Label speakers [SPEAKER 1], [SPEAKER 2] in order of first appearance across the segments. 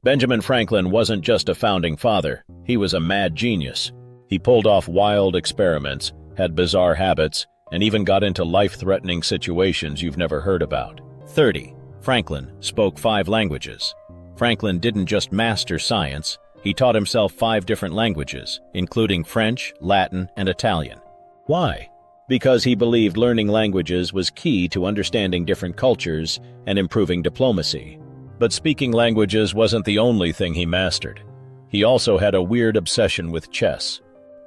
[SPEAKER 1] Benjamin Franklin wasn't just a founding father, he was a mad genius. He pulled off wild experiments, had bizarre habits, and even got into life-threatening situations you've never heard about. 30. Franklin spoke 5 languages. Franklin didn't just master science, he taught himself 5 different languages, including French, Latin, and Italian. Why? Because he believed learning languages was key to understanding different cultures and improving diplomacy. But speaking languages wasn't the only thing he mastered. He also had a weird obsession with chess.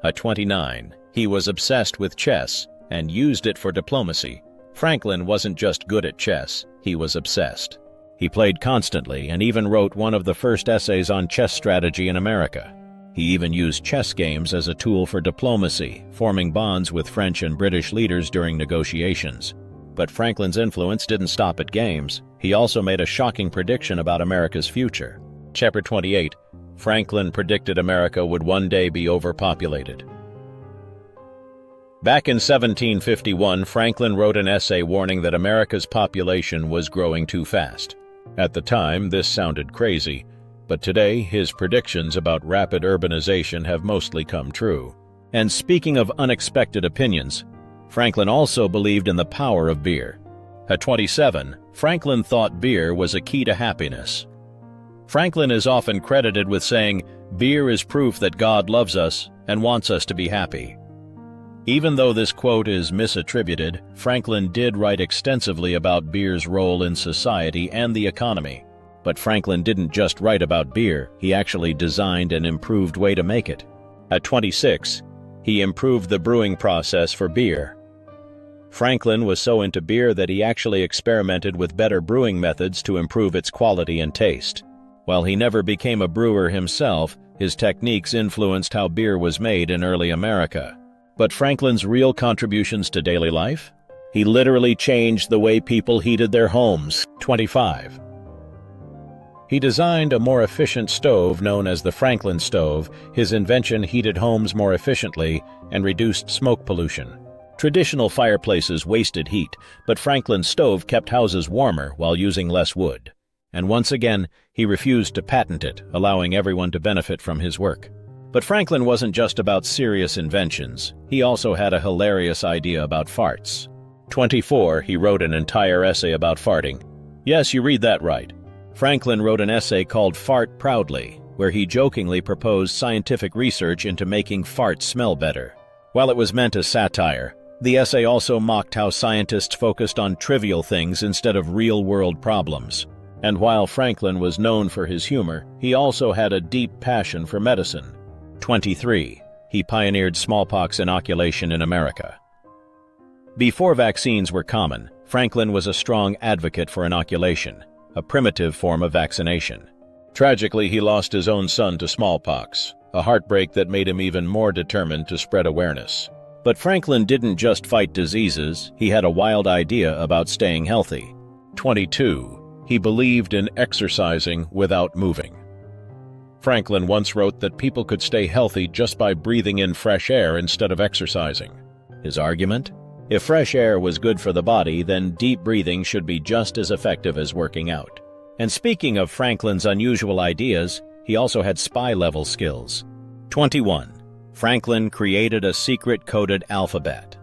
[SPEAKER 1] At 29, he was obsessed with chess and used it for diplomacy. Franklin wasn't just good at chess, he was obsessed. He played constantly and even wrote one of the first essays on chess strategy in America. He even used chess games as a tool for diplomacy, forming bonds with French and British leaders during negotiations. But Franklin's influence didn't stop at games. He also made a shocking prediction about America's future. Chapter 28. Franklin predicted America would one day be overpopulated. Back in 1751, Franklin wrote an essay warning that America's population was growing too fast. At the time, this sounded crazy, but today his predictions about rapid urbanization have mostly come true. And speaking of unexpected opinions, Franklin also believed in the power of beer. At 27, Franklin thought beer was a key to happiness. Franklin is often credited with saying, "Beer is proof that God loves us and wants us to be happy." Even though this quote is misattributed, Franklin did write extensively about beer's role in society and the economy. But Franklin didn't just write about beer, he actually designed an improved way to make it. At 26, he improved the brewing process for beer. Franklin was so into beer that he actually experimented with better brewing methods to improve its quality and taste. While he never became a brewer himself, his techniques influenced how beer was made in early America. But Franklin's real contributions to daily life? He literally changed the way people heated their homes. 25. He designed a more efficient stove known as the Franklin stove. His invention heated homes more efficiently and reduced smoke pollution. Traditional fireplaces wasted heat, but Franklin's stove kept houses warmer while using less wood. And once again, he refused to patent it, allowing everyone to benefit from his work. But Franklin wasn't just about serious inventions. He also had a hilarious idea about farts. 24, he wrote an entire essay about farting. Yes, you read that right. Franklin wrote an essay called Fart Proudly, where he jokingly proposed scientific research into making farts smell better. While it was meant as satire, the essay also mocked how scientists focused on trivial things instead of real-world problems. And while Franklin was known for his humor, he also had a deep passion for medicine. 23. He pioneered smallpox inoculation in America. Before vaccines were common, Franklin was a strong advocate for inoculation, a primitive form of vaccination. Tragically, he lost his own son to smallpox, a heartbreak that made him even more determined to spread awareness. But Franklin didn't just fight diseases, he had a wild idea about staying healthy. 22. He believed in exercising without moving. Franklin once wrote that people could stay healthy just by breathing in fresh air instead of exercising. His argument? If fresh air was good for the body, then deep breathing should be just as effective as working out. And speaking of Franklin's unusual ideas, he also had spy-level skills. 21. Franklin created a secret-coded alphabet.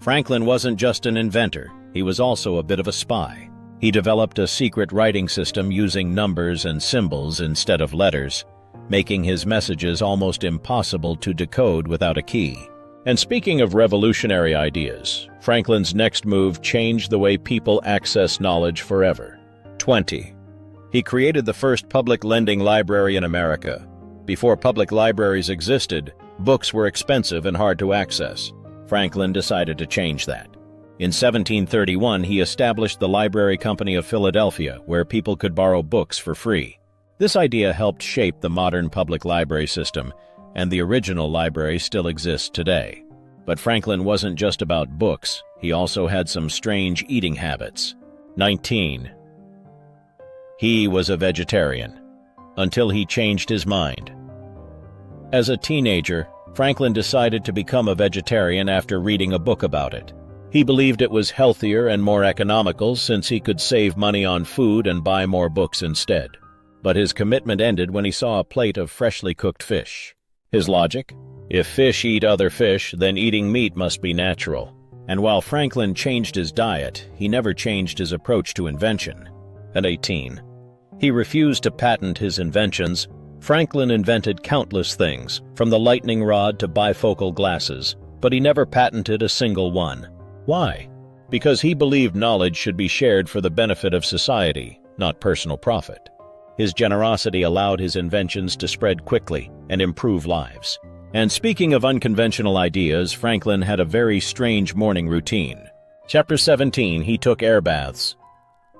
[SPEAKER 1] Franklin wasn't just an inventor, he was also a bit of a spy. He developed a secret writing system using numbers and symbols instead of letters, making his messages almost impossible to decode without a key. And speaking of revolutionary ideas, Franklin's next move changed the way people access knowledge forever. 20. He created the first public lending library in America. Before public libraries existed, books were expensive and hard to access. Franklin decided to change that. In 1731, he established the Library Company of Philadelphia, where people could borrow books for free. This idea helped shape the modern public library system, and the original library still exists today. But Franklin wasn't just about books, he also had some strange eating habits. 19. He was a vegetarian, until he changed his mind. As a teenager, Franklin decided to become a vegetarian after reading a book about it. He believed it was healthier and more economical since he could save money on food and buy more books instead. But his commitment ended when he saw a plate of freshly cooked fish. His logic? If fish eat other fish, then eating meat must be natural. And while Franklin changed his diet, he never changed his approach to invention. At 18, he refused to patent his inventions. Franklin invented countless things, from the lightning rod to bifocal glasses, but he never patented a single one. Why? Because he believed knowledge should be shared for the benefit of society, not personal profit. His generosity allowed his inventions to spread quickly and improve lives. And speaking of unconventional ideas, Franklin had a very strange morning routine. Chapter 17, he took air baths.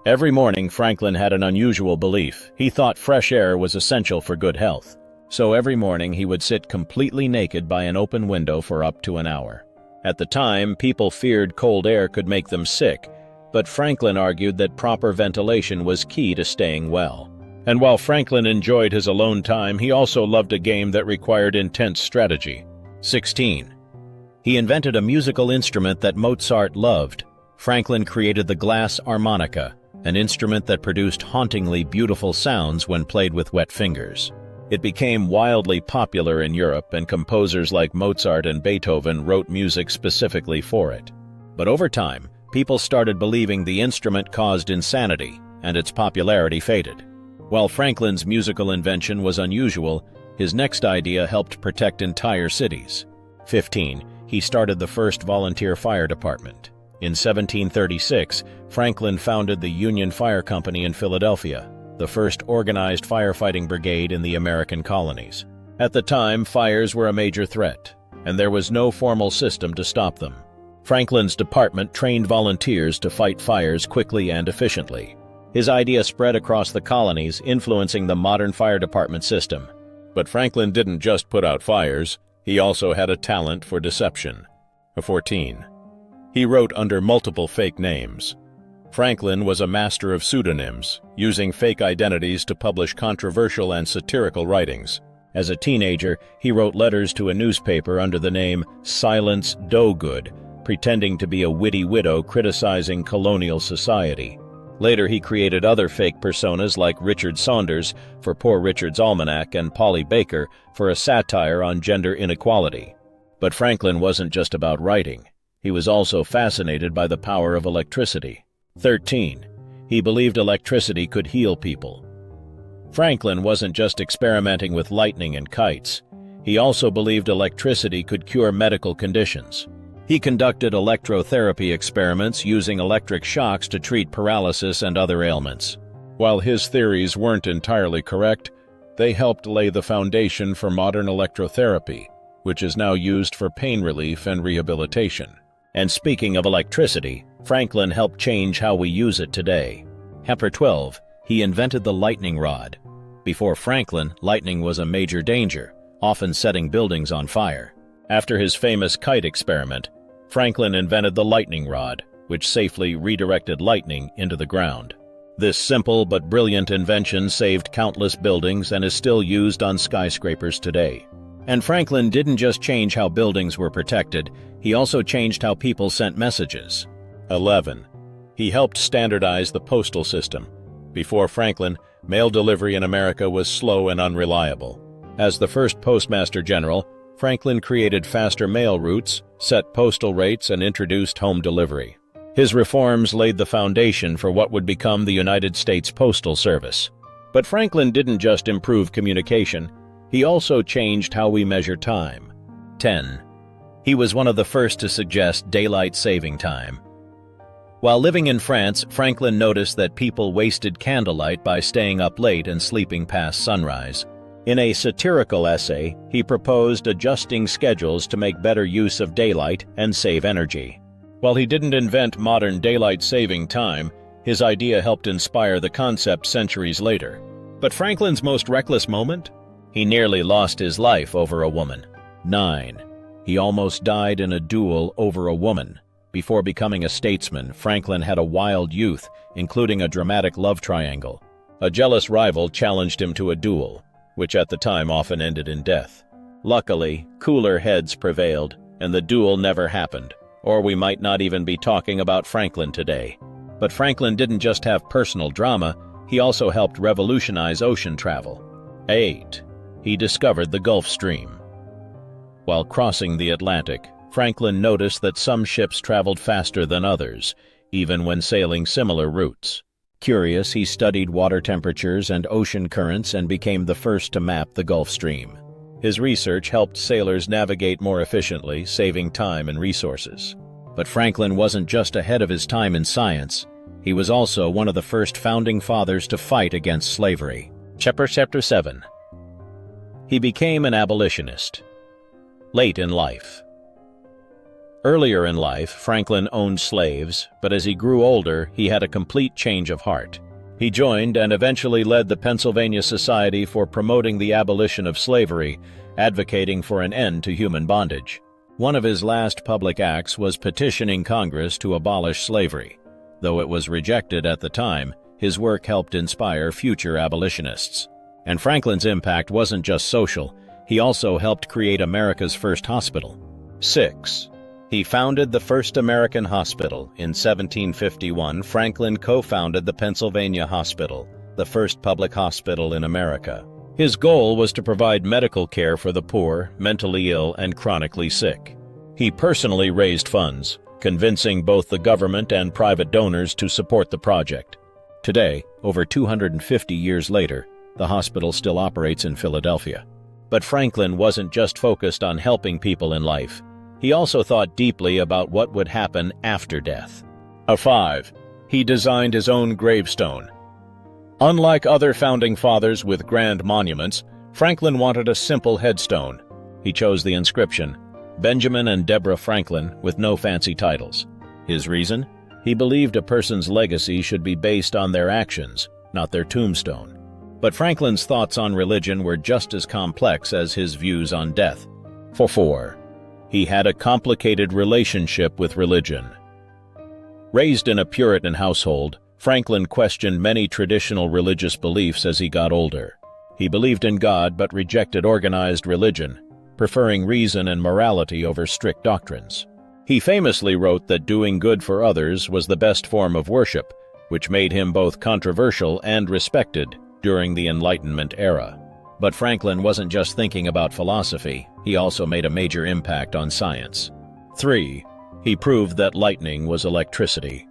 [SPEAKER 1] Every morning, Franklin had an unusual belief. He thought fresh air was essential for good health. So every morning he would sit completely naked by an open window for up to an hour. At the time, people feared cold air could make them sick, but Franklin argued that proper ventilation was key to staying well. And while Franklin enjoyed his alone time, he also loved a game that required intense strategy. 16. He invented a musical instrument that Mozart loved. Franklin created the glass Armonica, an instrument that produced hauntingly beautiful sounds when played with wet fingers. It became wildly popular in Europe, and composers like Mozart and Beethoven wrote music specifically for it. But over time, people started believing the instrument caused insanity, and its popularity faded. While Franklin's musical invention was unusual, his next idea helped protect entire cities. 15. He started the first volunteer fire department. In 1736, Franklin founded the Union Fire Company in Philadelphia, the first organized firefighting brigade in the American colonies. At the time, fires were a major threat, and there was no formal system to stop them. Franklin's department trained volunteers to fight fires quickly and efficiently. His idea spread across the colonies, influencing the modern fire department system. But Franklin didn't just put out fires, he also had a talent for deception. 14. He wrote under multiple fake names. Franklin was a master of pseudonyms, using fake identities to publish controversial and satirical writings. As a teenager, he wrote letters to a newspaper under the name Silence Dogood, pretending to be a witty widow criticizing colonial society. Later, he created other fake personas like Richard Saunders for Poor Richard's Almanac and Polly Baker for a satire on gender inequality. But Franklin wasn't just about writing. He was also fascinated by the power of electricity. 13. He believed electricity could heal people. Franklin wasn't just experimenting with lightning and kites. He also believed electricity could cure medical conditions. He conducted electrotherapy experiments using electric shocks to treat paralysis and other ailments. While his theories weren't entirely correct, they helped lay the foundation for modern electrotherapy, which is now used for pain relief and rehabilitation. And speaking of electricity, Franklin helped change how we use it today. Chapter 12. He invented the lightning rod. Before Franklin, lightning was a major danger, often setting buildings on fire. After his famous kite experiment, Franklin invented the lightning rod, which safely redirected lightning into the ground. This simple but brilliant invention saved countless buildings and is still used on skyscrapers today. And Franklin didn't just change how buildings were protected, he also changed how people sent messages. 11. He helped standardize the postal system. Before Franklin, mail delivery in America was slow and unreliable. As the first Postmaster General, Franklin created faster mail routes, set postal rates, and introduced home delivery. His reforms laid the foundation for what would become the United States Postal Service. But Franklin didn't just improve communication, he also changed how we measure time. 10. He was one of the first to suggest daylight saving time. While living in France, Franklin noticed that people wasted candlelight by staying up late and sleeping past sunrise. In a satirical essay, he proposed adjusting schedules to make better use of daylight and save energy. While he didn't invent modern daylight saving time, his idea helped inspire the concept centuries later. But Franklin's most reckless moment? He nearly lost his life over a woman. 9. He almost died in a duel over a woman. Before becoming a statesman, Franklin had a wild youth, including a dramatic love triangle. A jealous rival challenged him to a duel, which at the time often ended in death. Luckily, cooler heads prevailed, and the duel never happened, or we might not even be talking about Franklin today. But Franklin didn't just have personal drama, He also helped revolutionize ocean travel. 8. He discovered the Gulf Stream. While crossing the Atlantic, Franklin noticed that some ships traveled faster than others, even when sailing similar routes. Curious, he studied water temperatures and ocean currents and became the first to map the Gulf Stream. His research helped sailors navigate more efficiently, saving time and resources. But Franklin wasn't just ahead of his time in science. He was also one of the first founding fathers to fight against slavery. Chapter 7. He became an abolitionist. Late in life. Earlier in life, Franklin owned slaves, but as he grew older, he had a complete change of heart. He joined and eventually led the Pennsylvania Society for Promoting the Abolition of Slavery, advocating for an end to human bondage. One of his last public acts was petitioning Congress to abolish slavery. Though it was rejected at the time, his work helped inspire future abolitionists. And Franklin's impact wasn't just social, he also helped create America's first hospital. 6. He founded the first American hospital. In 1751, Franklin co-founded the Pennsylvania Hospital, the first public hospital in America. His goal was to provide medical care for the poor, mentally ill, and chronically sick. He personally raised funds, convincing both the government and private donors to support the project. Today, over 250 years later, the hospital still operates in Philadelphia. But Franklin wasn't just focused on helping people in life. He also thought deeply about what would happen after death. 5. He designed his own gravestone. Unlike other founding fathers with grand monuments, Franklin wanted a simple headstone. He chose the inscription, Benjamin and Deborah Franklin, with no fancy titles. His reason? He believed a person's legacy should be based on their actions, not their tombstone. But Franklin's thoughts on religion were just as complex as his views on death. 4. He had a complicated relationship with religion. Raised in a Puritan household, Franklin questioned many traditional religious beliefs as he got older. He believed in God but rejected organized religion, preferring reason and morality over strict doctrines. He famously wrote that doing good for others was the best form of worship, which made him both controversial and respected during the Enlightenment era. But Franklin wasn't just thinking about philosophy, he also made a major impact on science. 3. He proved that lightning was electricity.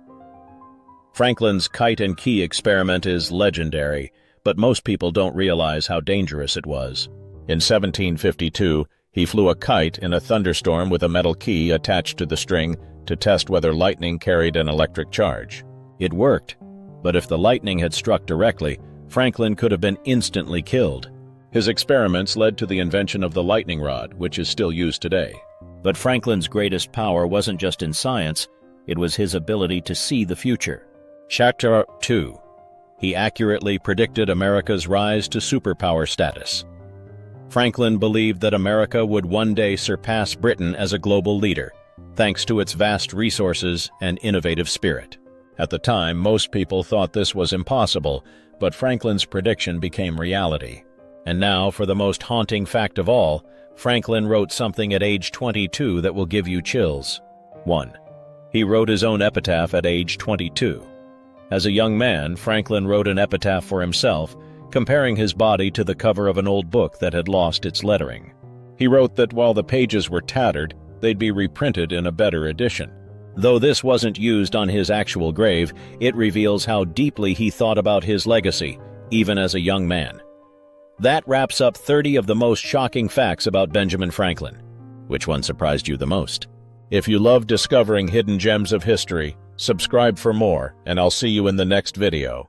[SPEAKER 1] Franklin's kite and key experiment is legendary, but most people don't realize how dangerous it was. In 1752, he flew a kite in a thunderstorm with a metal key attached to the string to test whether lightning carried an electric charge. It worked, but if the lightning had struck directly, Franklin could have been instantly killed. His experiments led to the invention of the lightning rod, which is still used today. But Franklin's greatest power wasn't just in science, it was his ability to see the future. Chapter 2. He accurately predicted America's rise to superpower status. Franklin believed that America would one day surpass Britain as a global leader, thanks to its vast resources and innovative spirit. At the time, most people thought this was impossible, but Franklin's prediction became reality. And now, for the most haunting fact of all, Franklin wrote something at age 22 that will give you chills. 1. He wrote his own epitaph at age 22. As a young man, Franklin wrote an epitaph for himself, comparing his body to the cover of an old book that had lost its lettering. He wrote that while the pages were tattered, they'd be reprinted in a better edition. Though this wasn't used on his actual grave, it reveals how deeply he thought about his legacy, even as a young man. That wraps up 30 of the most shocking facts about Benjamin Franklin. Which one surprised you the most? If you love discovering hidden gems of history, subscribe for more, and I'll see you in the next video.